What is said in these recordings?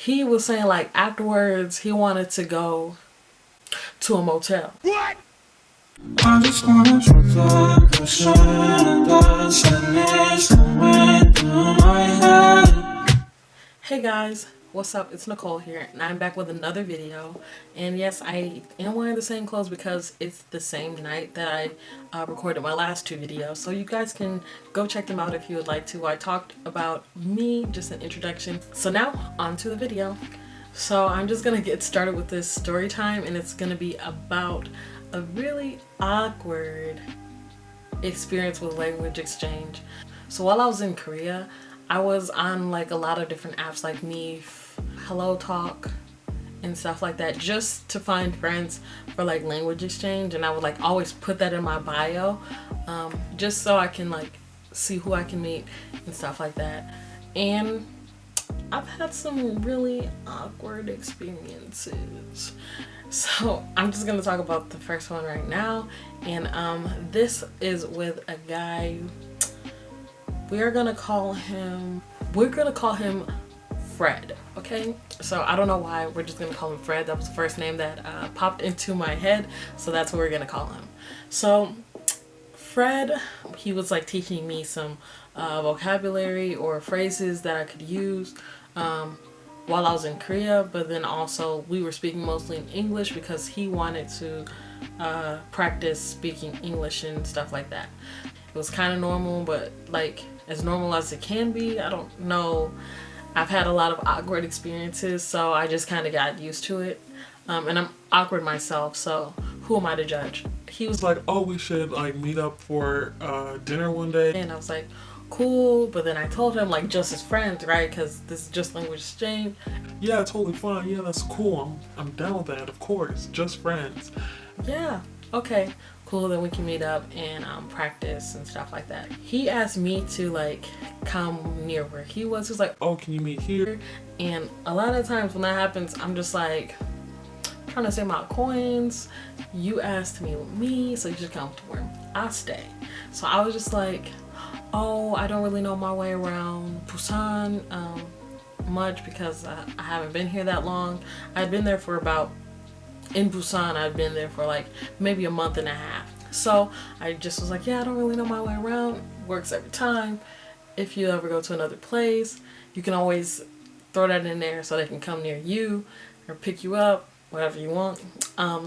he was saying like afterwards he wanted to go to a motel. What? I just wanna forget the shit and dance and it's going through my head. Hey guys, what's up? It's Nicole here and I'm back with another video. And yes, I am wearing the same clothes because it's the same night that I recorded my last two videos. So you guys can go check them out if you would like to. I talked about me, just an introduction. So now on to the video. So I'm just gonna get started with this story time, and it's gonna be about a really awkward experience with language exchange. So while I was in Korea, I was on like a lot of different apps like Meef, Hello Talk, and stuff like that, just to find friends for like language exchange. And I would like always put that in my bio, just so I can like see who I can meet and stuff like that. And I've had some really awkward experiences. So I'm just gonna talk about the first one right now, and this is with a guy. We're gonna call him Fred. Okay, so I don't know why we're just gonna call him Fred. That was the first name that popped into my head, so that's what we're gonna call him. So Fred, he was like teaching me some vocabulary or phrases that I could use while I was in Korea, but then also we were speaking mostly in English because he wanted to practice speaking English and stuff like that. It was kind of normal, but like as normal as it can be. I don't know. I've had a lot of awkward experiences, so I just kind of got used to it. And I'm awkward myself, so who am I to judge? He was Like, oh, we should like meet up for dinner one day. and I was like, cool, but then I told him like just as friends, right? Because this is just language exchange. Yeah, totally fine. Yeah, that's cool. I'm down with that. Of course, just friends. Yeah, okay, cool, then we can meet up and practice and stuff like that. He asked me to like come near where he was. He was like, Oh, can you meet here? and a lot of times when that happens, I'm just like trying to save my coins. You asked to meet with me, so you should come to where I stay. So I was just like, oh, I don't really know my way around Busan much because I haven't been here that long. I'd been there for in Busan, I'd been there for like maybe a month and a half. So I just was like, yeah, I don't really know my way around. Works every time. If you ever go to another place, you can always throw that in there so they can come near you or pick you up, whatever you want.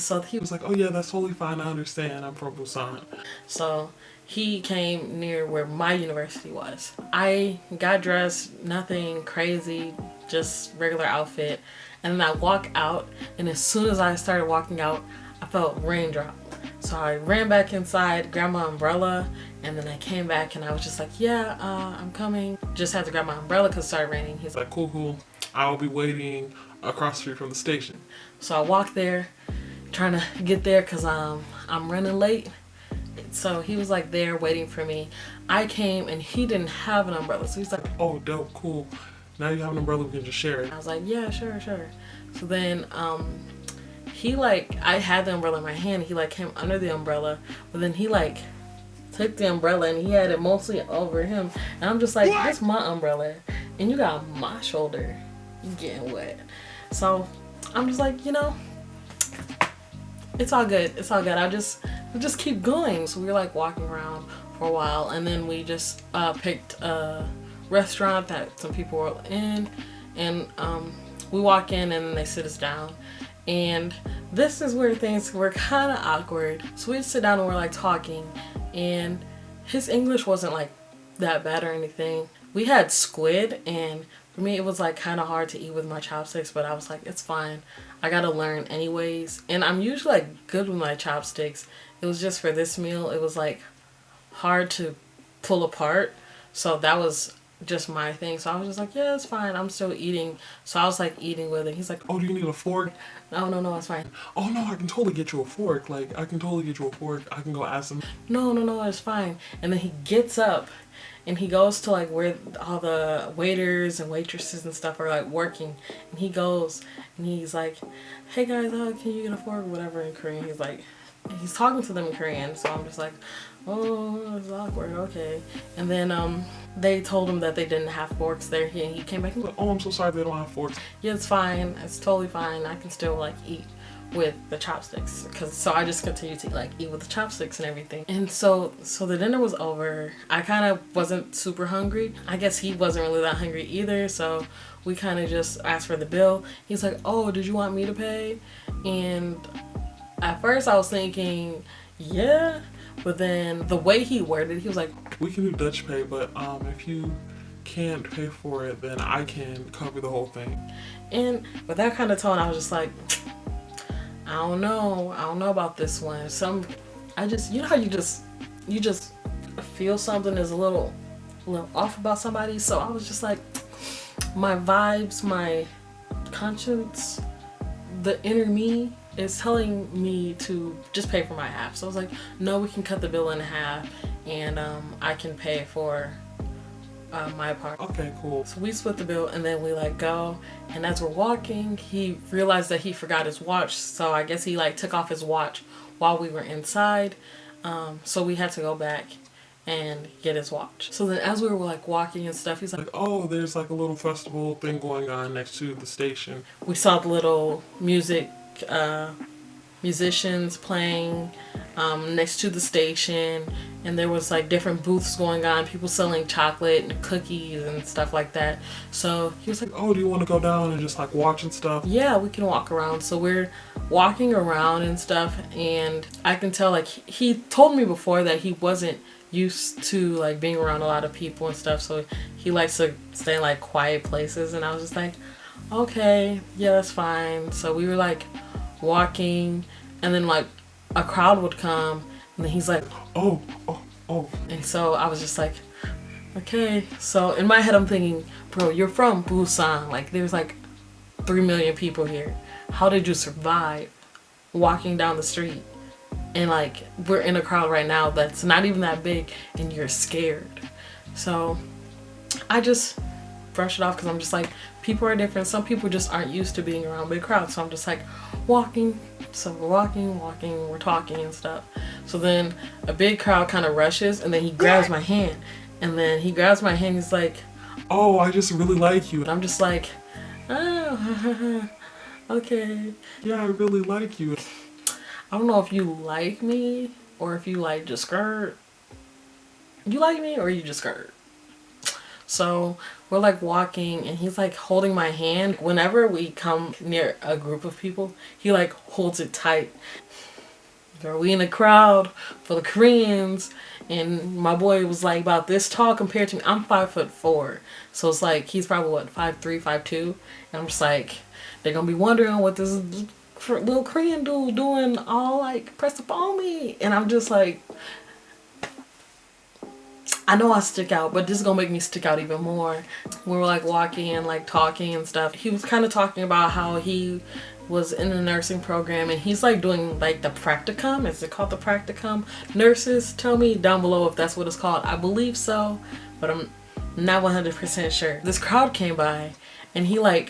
So he He was like, oh yeah, that's totally fine. I understand. I'm from Busan. So he came near where my university was. I got dressed, nothing crazy, just regular outfit. And then I walk out, and as soon as I started walking out, I felt raindrop. So I ran back inside, grabbed my umbrella, and then I came back and I was just like, yeah, I'm coming. Just had to grab my umbrella because it started raining. He's like, Like, cool. I'll be waiting across the street from the station. so I walked there, trying to get there because I'm running late. So he was like there waiting for me. I came and he didn't have an umbrella. So he's like, Oh, dope, cool. Now you have an umbrella, we can just share it. I was like, yeah, sure. So then he like, I had the umbrella in my hand. He like came under the umbrella, but then he like took the umbrella and he had it mostly over him. And I'm just like, that's my umbrella. And you got my shoulder getting wet. So I'm just like, it's all good. It's all good. I'll just keep going. So we were like walking around for a while, and then we just picked a restaurant that some people were in, and we walk in and then they sit us down. And this is where things were kind of awkward. So we sit down and we're like talking, and his English wasn't like that bad or anything. We had squid, and for me it was like kind of hard to eat with my chopsticks, but I was like, it's fine, I gotta learn anyways. And I'm usually like good with my chopsticks. It was just for this meal, it was like hard to pull apart, so that was just my thing. So I was just like, yeah, it's fine, I'm still eating. So I was like eating with it. He's like, Oh, do you need a fork? no, it's fine. Oh no, I can totally get you a fork. Like, I can totally get you a fork. I can go ask them. No, it's fine. And then he gets up and he goes to like where all the waiters and waitresses and stuff are like working, and he goes and he's like, hey guys, can you get a fork, whatever, in Korean. He's talking to them in Korean. So I'm just like, oh, it's awkward, okay. And then they told him that they didn't have forks there. He came back and Like, oh, I'm so sorry they don't have forks. yeah, it's fine. It's totally fine. I can still like eat with the chopsticks. So I just continued to like eat with the chopsticks and everything. And so the dinner was over. I kind of wasn't super hungry. I guess he wasn't really that hungry either. So we kind of just asked for the bill. He's like, oh, did you want me to pay? And at first I was thinking, yeah. But then the way he worded it, he was like, We can do Dutch pay, but if you can't pay for it, then I can cover the whole thing. and with that kind of tone, I was just like, I don't know about this one. I just, you know how you just feel something is a little off about somebody. So I was just like, my vibes, my conscience, the inner me is telling me to just pay for my half. So I was like, no, we can cut the bill in half, and I can pay for my part. Okay, cool. So we split the bill, and then we like go, and as we're walking, he realized that he forgot his watch. So I guess he like took off his watch while we were inside. So we had to go back and get his watch. So then as we were like walking and stuff, he's like, Oh, there's like a little festival thing going on next to the station. we saw the little musicians playing next to the station, and there was like different booths going on, people selling chocolate and cookies and stuff like that. So he was like, Oh, do you want to go down and just like watch and stuff? yeah, we can walk around. So we're walking around and stuff, and I can tell like he told me before that he wasn't used to like being around a lot of people and stuff, so he likes to stay in like quiet places. And I was just like, okay, yeah, that's fine. So we were like walking, and then like a crowd would come, and then he's like, Oh. and so I was just like, okay. So in my head I'm thinking, bro, you're from Busan, like there's like 3 million people here. How did you survive walking down the street? And like we're in a crowd right now that's not even that big, and you're scared. So I just brush it off, because I'm just like, people are different. Some people just aren't used to being around big crowds. So I'm just like walking. So we're walking, we're talking and stuff. So then a big crowd kind of rushes, and then he grabs my hand. And then he grabs my hand, he's like, Oh, I just really like you. and I'm just like, oh, okay. Yeah, I really like you. I don't know if you like me or if you like just skirt. You like me or you just skirt. So we're like walking, and he's like holding my hand. Whenever we come near a group of people, he like holds it tight. Girl, we in a crowd full of Koreans, and my boy was like about this tall compared to me. I'm 5'4", so it's like he's probably what, 5'3", 5'2", and I'm just like, they're gonna be wondering what this little Korean dude doing, all like pressed up on me. And I'm just like, I know I stick out, but this is gonna make me stick out even more. We were like walking and like talking and stuff. He was kind of talking about how he was in the nursing program, and he's like doing like the practicum. Is it called the practicum? Nurses, tell me down below if that's what it's called. I believe so, but I'm not 100% sure. This crowd came by, and he like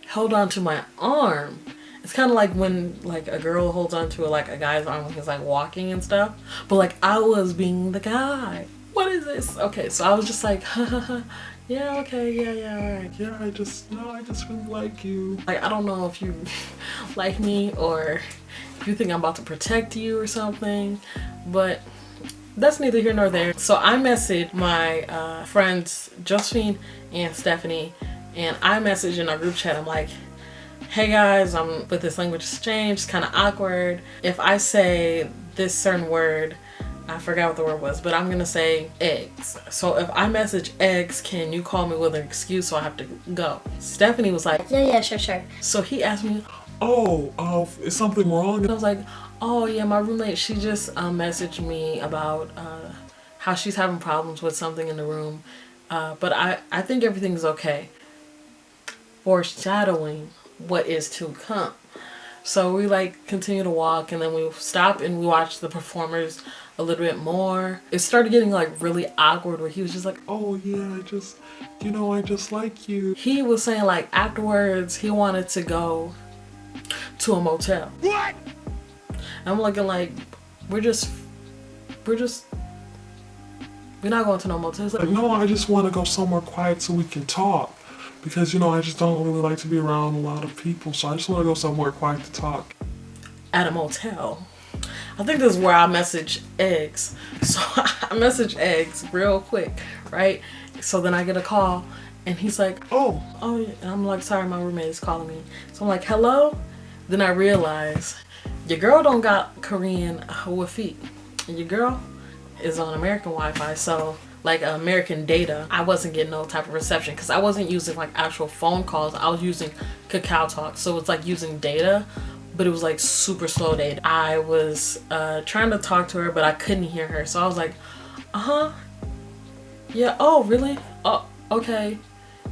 held on to my arm. It's kind of like when like a girl holds on to like a guy's arm when he's like walking and stuff, but like I was being the guy. What is this? Okay, so I was just like, yeah, okay, yeah, alright. Yeah, I just really like you. Like, I don't know if you like me or if you think I'm about to protect you or something, but that's neither here nor there. So I messaged my friends Josephine and Stephanie, and I messaged in our group chat. I'm like, hey guys, I'm with this language exchange. It's kind of awkward. If I say this certain word, I forgot what the word was, but I'm gonna say eggs. So if I message eggs, can you call me with an excuse so I have to go? Stephanie was like, Yeah, sure. so he asked me, Oh, is something wrong? and I was like, oh yeah, my roommate, she just messaged me about how she's having problems with something in the room, but I think everything's okay. Foreshadowing what is to come. So we like continue to walk, and then we stop and we watch the performers a little bit more. It started getting like really awkward where he was just like, Oh yeah, I just like you. he was saying like afterwards he wanted to go to a motel. What? I'm looking like, we're just we're not going to no motel. He's like, Like, no, I just want to go somewhere quiet so we can talk. Because, you know, I just don't really like to be around a lot of people. So I just want to go somewhere quiet to talk. at a motel. I think this is where I message Eggs. So I message Eggs real quick, right? So then I get a call and he's like, oh, yeah. And I'm like, sorry, my roommate is calling me. So I'm like, hello? Then I realize your girl don't got Korean with feet. And your girl is on American Wi-Fi, so like American data. I wasn't getting no type of reception because I wasn't using like actual phone calls. I was using Kakao Talk, so it's like using data, but it was like super slow data. I was trying to talk to her, but I couldn't hear her, so I was like, yeah, oh really? Oh, okay,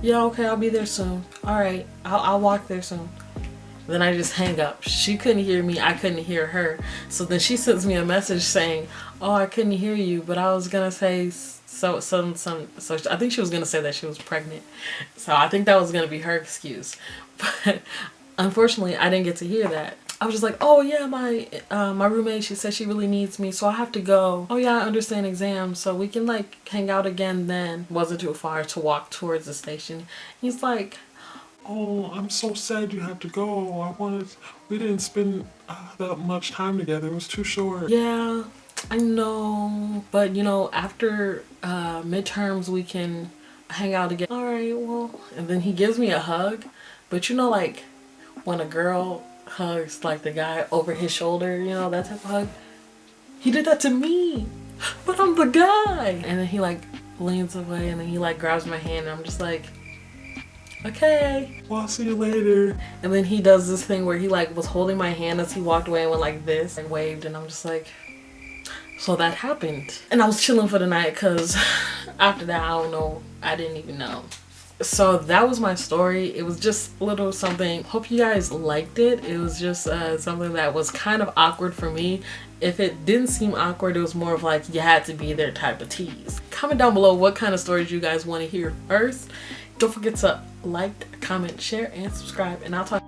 yeah, okay, I'll be there soon. All right, I'll walk there soon. Then I just hang up. She couldn't hear me, I couldn't hear her. So then she sends me a message saying, oh, I couldn't hear you, but I was gonna say so I think she was gonna say that she was pregnant. So I think that was gonna be her excuse. But unfortunately I didn't get to hear that. I was just like, oh yeah, my roommate, she said she really needs me, so I have to go. Oh yeah, I understand exams, so we can like hang out again then. Wasn't too far to walk towards the station. He's like, oh, I'm so sad you have to go. We didn't spend that much time together. It was too short. yeah, I know, but you know, after midterms we can hang out again. All right, well, and then he gives me a hug, but you know, like when a girl hugs like the guy over his shoulder, you know, that type of hug. He did that to me, but I'm the guy. And then he like leans away and then he like grabs my hand and I'm just like, okay, well, I'll see you later. And then he does this thing where he like was holding my hand as he walked away and went like this and waved, and I'm just like, so that happened. And I was chilling for the night because after that, I don't know, I didn't even know. So that was my story. It was just a little something. Hope you guys liked it. It was just something that was kind of awkward for me. If it didn't seem awkward, it was more of like you had to be there type of tease. Comment down below what kind of stories you guys want to hear first. Don't forget to like, comment, share, and subscribe. And I'll talk